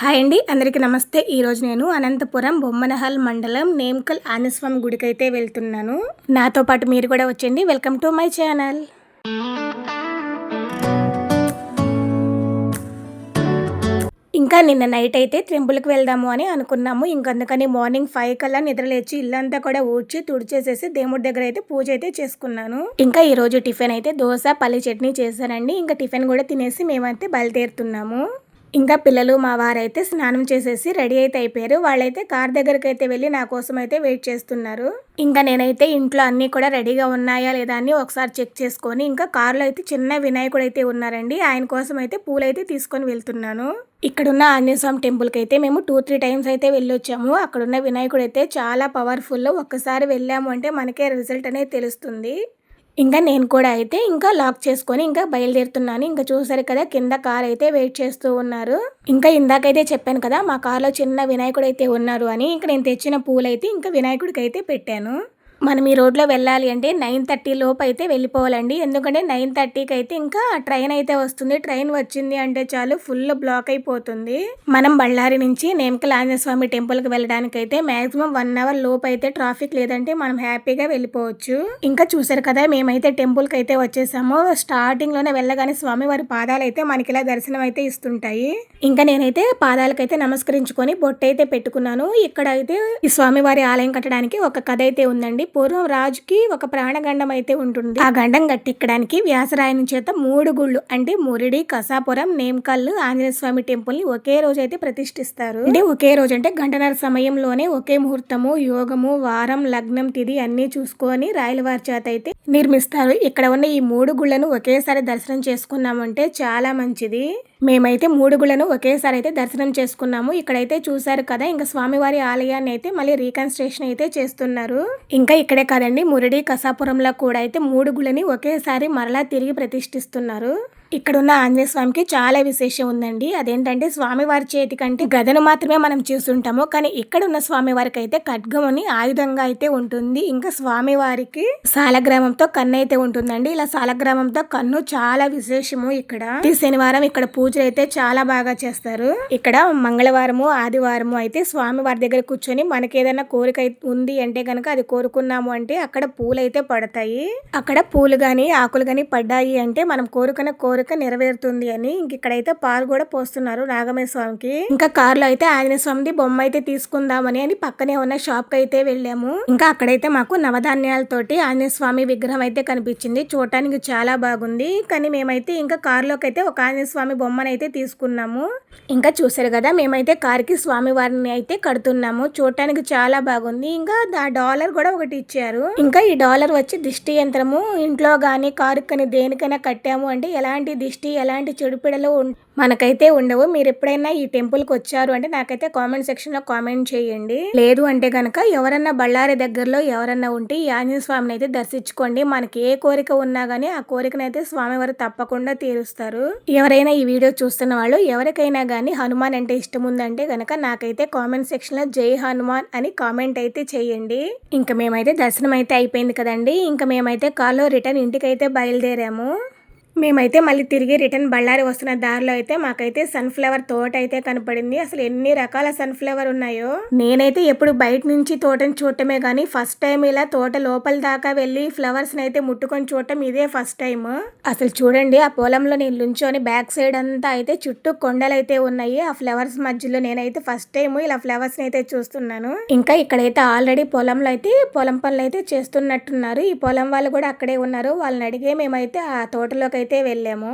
Hi అండి, అందరికీ నమస్తే. ఈరోజు నేను అనంతపురం బొమ్మనహల్ మండలం నేమ్కల్ ఆంజనేయస్వామి గుడికి అయితే వెళ్తున్నాను. నాతో పాటు మీరు కూడా వచ్చేయండి. Welcome to my channel. ఇంకా నిన్న నైట్ అయితే టెంపుల్కి వెళ్దాము అని అనుకున్నాము. అందుకని మార్నింగ్ 5 కల్లా నిద్రలేచి ఇల్లంతా కూడా ఊడ్చి తుడిచేసేసి దేవుడి దగ్గర అయితే పూజ అయితే చేసుకున్నాను. ఇంకా ఈ రోజు టిఫిన్ అయితే దోశ పల్లి చట్నీ చేశానండి. ఇంకా టిఫిన్ కూడా తినేసి మేమైతే బయలుదేరుతున్నాము. ఇంకా పిల్లలు మా వారైతే స్నానం చేసేసి రెడీ అయితే అయిపోయారు. వాళ్ళైతే కార్ దగ్గరికి అయితే వెళ్ళి నా కోసం అయితే వెయిట్ చేస్తున్నారు. ఇంకా నేనైతే ఇంట్లో అన్నీ కూడా రెడీగా ఉన్నాయా లేదా అని ఒకసారి చెక్ చేసుకొని ఇంకా కార్లో అయితే చిన్న వినాయకుడు అయితే ఉన్నారండి. ఆయన కోసం అయితే పూలు అయితే తీసుకొని వెళ్తున్నాను. ఇక్కడున్న ఆంజనేయ స్వామి టెంపుల్కి అయితే మేము 2-3 టైమ్స్ అయితే వెళ్ళొచ్చాము. అక్కడున్న వినాయకుడు అయితే చాలా పవర్ఫుల్. ఒక్కసారి వెళ్ళాము అంటే మనకే రిజల్ట్ అనేది తెలుస్తుంది. ఇంకా నేను కూడా అయితే ఇంకా లాక్ చేసుకొని ఇంకా బయలుదేరుతున్నాను. ఇంకా చూసారు కదా, కింద కార్ అయితే వెయిట్ చేస్తూ ఉన్నారు. ఇంకా ఇందాకైతే చెప్పాను కదా, మా కార్లో చిన్న వినాయకుడు అయితే ఉన్నారు అని. ఇంకా నేను తెచ్చిన పూలైతే ఇంకా వినాయకుడికి అయితే పెట్టాను. మనం ఈ రోడ్లో వెళ్ళాలి అంటే 9:30 లోపు అయితే వెళ్ళిపోవాలండి. ఎందుకంటే 9:30కి అయితే ఇంకా ట్రైన్ అయితే వస్తుంది. ట్రైన్ వచ్చింది అంటే చాలు ఫుల్ బ్లాక్ అయిపోతుంది. మనం బళ్ళారి నుంచి నేమ్కల్ ఆంజనేయ స్వామి టెంపుల్కి వెళ్ళడానికి అయితే మాక్సిమం 1 అవర్ లోపు అయితే ట్రాఫిక్ లేదంటే మనం హ్యాపీగా వెళ్ళిపోవచ్చు. ఇంకా చూసారు కదా, మేమైతే టెంపుల్కి అయితే వచ్చేసాము. స్టార్టింగ్ లోనే వెళ్ళగానే స్వామి వారి పాదాలు అయితే మనకి ఇలా దర్శనం అయితే ఇస్తుంటాయి. ఇంకా నేనైతే పాదాలకైతే నమస్కరించుకొని బొట్టు అయితే పెట్టుకున్నాను. ఇక్కడ అయితే ఈ స్వామివారి ఆలయం కట్టడానికి ఒక కథ అయితే ఉందండి. పూర్వం రాజుకి ఒక ప్రాణగండం అయితే ఉంటుంది. ఆ గండం గట్టెక్కడానికి వ్యాసరాయని చేత 3 గుళ్ళు అంటే మురిడి, కసాపురం, నేమ్కల్ ఆంజనేయ స్వామి టెంపుల్ ని ఒకే రోజు అయితే ప్రతిష్ఠిస్తారు. అంటే ఒకే రోజు అంటే గంటన్నర సమయంలోనే ఒకే ముహూర్తము, యోగము, వారం, లగ్నం, తిథి అన్ని చూసుకొని రాయలవారి చేత అయితే నిర్మిస్తారు. ఇక్కడ ఉన్న ఈ 3 గుళ్ళను ఒకేసారి దర్శనం చేసుకున్నామంటే చాలా మంచిది. మేమైతే 3 గుళ్ళను ఒకేసారి అయితే దర్శనం చేసుకున్నాము. ఇక్కడైతే చూసారు కదా, ఇంకా స్వామివారి ఆలయాన్ని అయితే మళ్ళీ రీకన్స్ట్రక్షన్ అయితే చేస్తున్నారు. ఇంకా ఇక్కడే కాదండి, మురిడి, కసాపురంలో కూడా అయితే 3 గుళ్ళని ఒకేసారి మరలా తిరిగి ప్రతిష్ఠిస్తున్నారు. ఇక్కడున్న ఆంజనేయ స్వామికి చాలా విశేషం ఉందండి. అదేంటంటే స్వామివారి చేతి కంటే గదను మాత్రమే మనం చూస్తుంటాము, కానీ ఇక్కడున్న స్వామివారికి అయితే ఖడ్గం అని ఆయుధంగా అయితే ఉంటుంది. ఇంకా స్వామివారికి సాలగ్రామంతో కన్ను అయితే ఉంటుందండి. ఇలా సాలగ్రామంతో కన్ను చాలా విశేషము. ఇక్కడ ఈ శనివారం ఇక్కడ పూజలు అయితే చాలా బాగా చేస్తారు. ఇక్కడ మంగళవారము, ఆదివారము అయితే స్వామివారి దగ్గర కూర్చొని మనకి ఏదైనా కోరిక ఉంది అంటే కనుక అది కోరుకున్నాము అంటే అక్కడ పూలు అయితే పడతాయి. అక్కడ పూలు గాని ఆకులు గాని పడ్డాయి అంటే మనం కోరుకున్న కోరిక నెరవేరుతుంది అని. ఇక్కడైతే పాలు కూడా పోస్తున్నారు నాగమయ్య స్వామికి. ఇంకా కారులో అయితే ఆంజనేయ స్వామిది బొమ్మ అయితే తీసుకుందామని అని పక్కనే ఉన్న షాప్ కి అయితే వెళ్ళాము. ఇంకా అక్కడైతే మాకు నవధాన్యాలతోటి ఆంజనేయ స్వామి విగ్రహం అయితే కనిపించింది. చూడటానికి చాలా బాగుంది. కానీ మేమైతే ఇంకా కారులోకి అయితే ఒక ఆంజనేయ స్వామి బొమ్మను అయితే తీసుకున్నాము. ఇంకా చూసారు కదా, మేమైతే కారుకి స్వామి వారిని అయితే కడుతున్నాము. చూడటానికి చాలా బాగుంది. ఇంకా డాలర్ కూడా ఒకటి ఇచ్చారు. ఇంకా ఈ డాలర్ వచ్చి దిష్టి యంత్రము. ఇంట్లో గానీ కారు కానీ దేనికైనా కట్టాము అంటే ఎలాంటి దిష్టి ఎలాంటి చెడుపిడలు మనకైతే ఉండవు. మీరు ఎప్పుడైనా ఈ టెంపుల్కి వచ్చారు అంటే నాకైతే కామెంట్ సెక్షన్ లో కామెంట్ చేయండి. లేదు అంటే గనక ఎవరన్నా బళ్ళారి దగ్గరలో ఎవరన్నా ఉంటే ఈ ఆంజనేయ స్వామిని అయితే దర్శించుకోండి. మనకి ఏ కోరిక ఉన్నా గానీ ఆ కోరికనైతే స్వామివారు తప్పకుండా తీరుస్తారు. ఎవరైనా ఈ వీడియో చూస్తున్న వాళ్ళు ఎవరికైనా గానీ హనుమాన్ అంటే ఇష్టం ఉందంటే గనక నాకైతే కామెంట్ సెక్షన్ లో జై హనుమాన్ అని కామెంట్ అయితే చేయండి. ఇంకా మేమైతే దర్శనం అయితే అయిపోయింది కదండి. ఇంకా మేమైతే కాల్లో రిటర్న్ ఇంటికి అయితే బయలుదేరాము. మేమైతే మళ్ళీ తిరిగి రిటర్న్ బళ్ళారి వస్తున్న దారిలో అయితే మాకైతే సన్ఫ్లవర్ తోట అయితే కనపడింది. అసలు ఎన్ని రకాల సన్ఫ్లవర్ ఉన్నాయో. నేనైతే ఎప్పుడు బయట నుంచి తోటని చూడటమే కానీ ఫస్ట్ టైం ఇలా తోట లోపల దాకా వెళ్ళి ఫ్లవర్స్ అయితే ముట్టుకొని చూడటం ఇదే ఫస్ట్ టైం. అసలు చూడండి, ఆ పొలంలో నేను నుంచొని బ్యాక్ సైడ్ అంతా అయితే చుట్టూ కొండలు అయితే ఉన్నాయి. ఆ ఫ్లవర్స్ మధ్యలో నేనైతే ఫస్ట్ టైం ఇలా ఫ్లవర్స్ అయితే చూస్తున్నాను. ఇంకా ఇక్కడైతే ఆల్రెడీ పొలంలో అయితే పొలం పనులు అయితే చేస్తున్నట్టున్నారు. ఈ పొలం వాళ్ళు కూడా అక్కడే ఉన్నారు. వాళ్ళని అడిగే మేమైతే ఆ తోటలోకి అయితే వెళ్ళాము.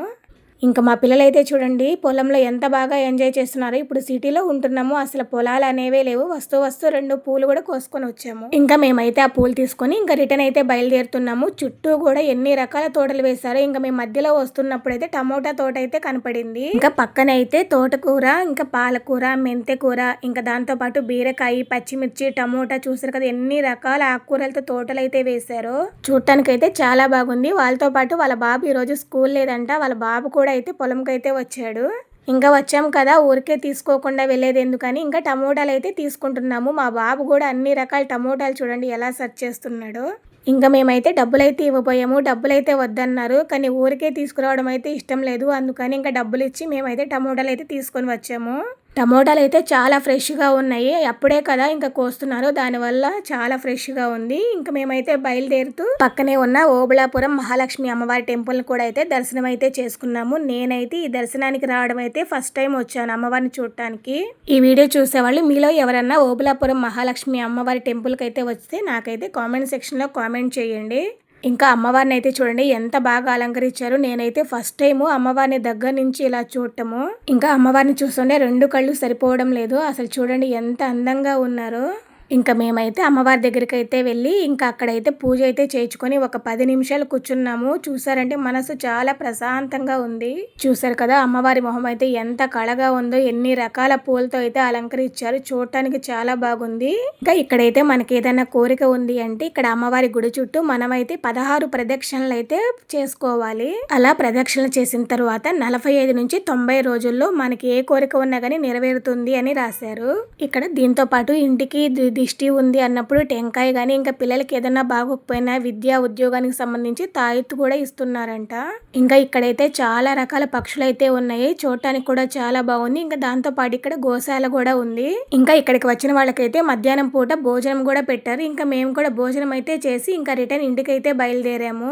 ఇంకా మా పిల్లలైతే చూడండి పొలంలో ఎంత బాగా ఎంజాయ్ చేస్తున్నారు. ఇప్పుడు సిటీలో ఉంటున్నాము, అసలు పొలాలు అనేవే లేవు. వస్తూ 2 పూలు కూడా కోసుకొని వచ్చాము. ఇంకా మేమైతే ఆ పూలు తీసుకొని ఇంకా రిటర్న్ అయితే బయలుదేరుతున్నాము. చుట్టూ కూడా ఎన్ని రకాల తోటలు వేశారు. ఇంకా మేము మధ్యలో వస్తున్నప్పుడు అయితే టమోటా తోట అయితే కనపడింది. ఇంకా పక్కన అయితే తోటకూర, ఇంకా పాలకూర, మెంతె కూర, ఇంకా దాంతో పాటు బీరకాయ, పచ్చిమిర్చి, టమోటా చూసారు కదా ఎన్ని రకాల ఆకుకూరలతో తోటలు అయితే వేశారు. చూడటానికి అయితే చాలా బాగుంది. వాళ్ళతో పాటు వాళ్ళ బాబు ఈ రోజు స్కూల్ లేదంట. వాళ్ళ బాబు కూడా అయితే పొలంకి అయితే వచ్చాడు. ఇంకా వచ్చాం కదా, ఊరికే తీసుకోకుండా వెళ్ళేది ఎందుకని ఇంకా టమోటాలు అయితే తీసుకుంటున్నాము. మా బాబు కూడా అన్ని రకాల టమోటాలు చూడండి ఎలా సెర్చ్ చేస్తున్నాడు. ఇంకా మేమైతే డబ్బులైతే ఇవ్వబోయాము. డబ్బులైతే వద్దన్నారు, కానీ ఊరికే తీసుకురావడం అయితే ఇష్టం లేదు. అందుకని ఇంకా డబ్బులు ఇచ్చి మేమైతే టమోటాలు అయితే తీసుకొని వచ్చాము. టమోటాలు అయితే చాలా ఫ్రెష్గా ఉన్నాయి. అప్పుడే కదా ఇంకా కోస్తున్నారు, దానివల్ల చాలా ఫ్రెష్గా ఉంది. ఇంకా మేమైతే బయలుదేరుతూ పక్కనే ఉన్న ఓబుళాపురం మహాలక్ష్మి అమ్మవారి టెంపుల్ కూడా అయితే దర్శనం అయితే చేసుకున్నాము. నేనైతే ఈ దర్శనానికి రావడం అయితే ఫస్ట్ టైం వచ్చాను అమ్మవారిని చూడటానికి. ఈ వీడియో చూసేవాళ్ళు మీలో ఎవరన్నా ఓబుళాపురం మహాలక్ష్మి అమ్మవారి టెంపుల్కి అయితే వస్తే నాకైతే కామెంట్ సెక్షన్లో కామెంట్ చేయండి. ఇంకా అమ్మవారిని అయితే చూడండి ఎంత బాగా అలంకరించారు. నేనైతే ఫస్ట్ టైము అమ్మవారిని దగ్గర నుంచి ఇలా చూడటము. ఇంకా అమ్మవారిని చూస్తుంటే 2 కళ్ళు సరిపోవడం లేదు. అసలు చూడండి ఎంత అందంగా ఉన్నారో. ఇంకా మేమైతే అమ్మవారి దగ్గరికి అయితే వెళ్ళి ఇంకా అక్కడైతే పూజ అయితే చేయించుకొని ఒక 10 నిమిషాలు కూర్చున్నాము. చూసారంటే మనసు చాలా ప్రశాంతంగా ఉంది. చూసారు కదా అమ్మవారి మొహం అయితే ఎంత కళగా ఉందో, ఎన్ని రకాల పూలతో అయితే అలంకరించారు. చూడటానికి చాలా బాగుంది. ఇంకా ఇక్కడైతే మనకి ఏదైనా కోరిక ఉంది అంటే ఇక్కడ అమ్మవారి గుడి చుట్టూ మనమైతే 16 ప్రదక్షిణలు అయితే చేసుకోవాలి. అలా ప్రదక్షిణలు చేసిన తర్వాత 45 నుంచి 90 రోజుల్లో మనకి ఏ కోరిక ఉన్నా కానీ నెరవేరుతుంది అని రాశారు. ఇక్కడ దీంతో పాటు ఇంటికి దిష్టి ఉంది అన్నప్పుడు టెంకాయ కానీ ఇంకా పిల్లలకి ఏదైనా బాగోకపోయినా విద్యా ఉద్యోగానికి సంబంధించి తాయెత్తు కూడా ఇస్తున్నారంట. ఇంకా ఇక్కడైతే చాలా రకాల పక్షులు అయితే ఉన్నాయి. చూడటానికి కూడా చాలా బాగుంది. ఇంకా దాంతో పాటు ఇక్కడ గోశాల కూడా ఉంది. ఇంకా ఇక్కడికి వచ్చిన వాళ్ళకైతే మధ్యాహ్నం పూట భోజనం కూడా పెట్టారు. ఇంకా మేము కూడా భోజనం అయితే చేసి ఇంకా రిటర్న్ ఇంటికి అయితే బయలుదేరాము.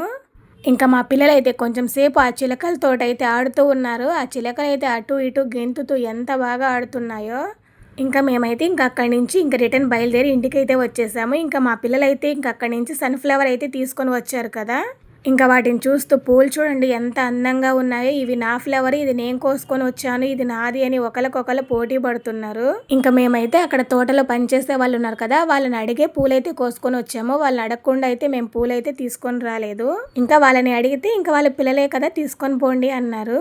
ఇంకా మా పిల్లలు అయితే కొంచెం సేపు ఆ చిలకలతో అయితే ఆడుతూ ఉన్నారు. ఆ చిలకలు అయితే అటు ఇటు గెంతుతూ ఎంత బాగా ఆడుతున్నాయో. ఇంకా మేమైతే ఇంకా అక్కడి నుంచి ఇంకా రిటర్న్ బయలుదేరి ఇంటికి అయితే వచ్చేసాము. ఇంకా మా పిల్లలైతే ఇంకా అక్కడి నుంచి సన్ఫ్లవర్ అయితే తీసుకొని వచ్చారు కదా. ఇంకా వాటిని చూస్తూ పూలు చూడండి ఎంత అందంగా ఉన్నాయో. ఇవి నా ఫ్లవర్, ఇది నేను కోసుకొని వచ్చాను, ఇది నాది అని ఒకరికొకరు పోటీ పడుతున్నారు. ఇంకా మేమైతే అక్కడ తోటలో పనిచేసే వాళ్ళు ఉన్నారు కదా, వాళ్ళని అడిగే పూలైతే కోసుకొని వచ్చాము. వాళ్ళని అడగకుండా అయితే మేము పూలైతే తీసుకొని రాలేదు. ఇంకా వాళ్ళని అడిగితే ఇంకా వాళ్ళ పిల్లలే కదా తీసుకొని పోండి అన్నారు.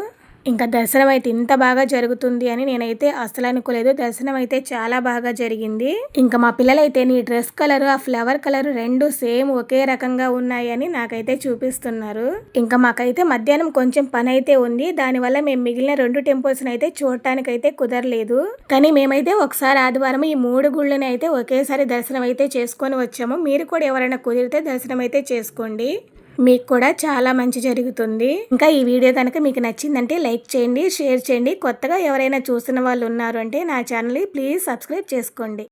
ఇంకా దర్శనం అయితే ఇంత బాగా జరుగుతుంది అని నేనైతే అసలు అనుకోలేదు. దర్శనం అయితే చాలా బాగా జరిగింది. ఇంకా మా పిల్లలైతే నీ డ్రెస్ కలర్ ఆ ఫ్లవర్ కలర్ 2 సేమ్ ఒకే రకంగా ఉన్నాయని నాకైతే చూపిస్తున్నారు. ఇంకా మాకైతే మధ్యాహ్నం కొంచెం పని అయితే ఉంది. దానివల్ల మేము మిగిలిన 2 టెంపుల్స్ అయితే చూడటానికి అయితే కుదరలేదు. కానీ మేమైతే ఒకసారి ఆదివారం ఈ 3 గుళ్ళని అయితే ఒకేసారి దర్శనం అయితే చేసుకొని వచ్చాము. మీరు కూడా ఎవరైనా కుదిరితే దర్శనం అయితే చేసుకోండి, మీకు కూడా చాలా మంచి జరుగుతుంది. ఇంకా ఈ వీడియో కనుక మీకు నచ్చిందంటే లైక్ చేయండి, షేర్ చేయండి. కొత్తగా ఎవరైనా చూసిన వాళ్ళు ఉన్నారు అంటే నా ఛానల్ని ప్లీజ్ సబ్స్క్రైబ్ చేసుకోండి.